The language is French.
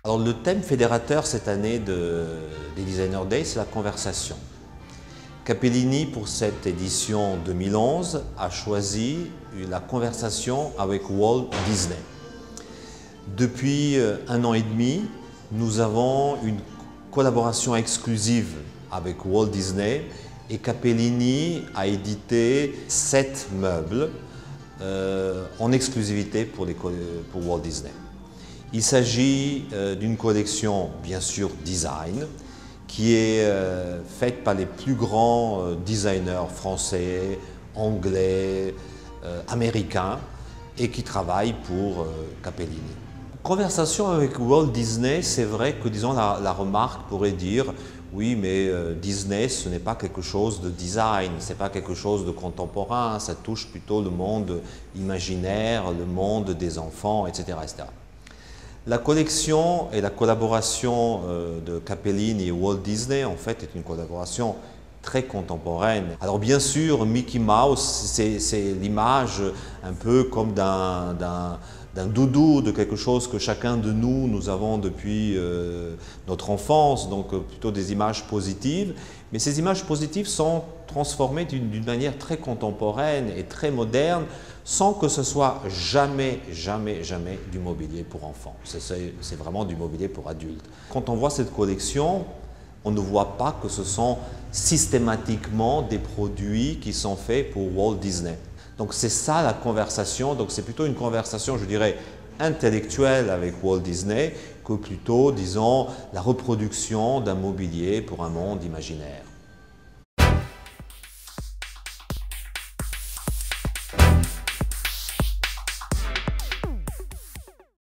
Alors le thème fédérateur cette année des Designer Days, c'est la conversation. Capellini, pour cette édition 2011, a choisi la conversation avec Walt Disney. Depuis 1 an et demi, nous avons une collaboration exclusive avec Walt Disney et Capellini a édité 7 meubles en exclusivité pour Walt Disney. Il s'agit d'une collection, bien sûr, design, qui est faite par les plus grands designers français, anglais, américains et qui travaillent pour Capellini. Conversation avec Walt Disney, c'est vrai que, disons, la remarque pourrait dire oui, mais Disney, ce n'est pas quelque chose de design, ce n'est pas quelque chose de contemporain, ça touche plutôt le monde imaginaire, le monde des enfants, etc. etc. La collection et la collaboration de Capellini et Walt Disney, en fait, est une collaboration très contemporaine. Alors bien sûr, Mickey Mouse, c'est l'image un peu comme d'un doudou, de quelque chose que chacun de nous avons depuis notre enfance, donc plutôt des images positives. Mais ces images positives sont transformées d'une manière très contemporaine et très moderne, sans que ce soit jamais du mobilier pour enfants. C'est vraiment du mobilier pour adultes. Quand on voit cette collection, on ne voit pas que ce sont systématiquement des produits qui sont faits pour Walt Disney. Donc c'est ça la conversation, donc c'est plutôt une conversation, je dirais, intellectuelle avec Walt Disney que plutôt, disons, la reproduction d'un mobilier pour un monde imaginaire.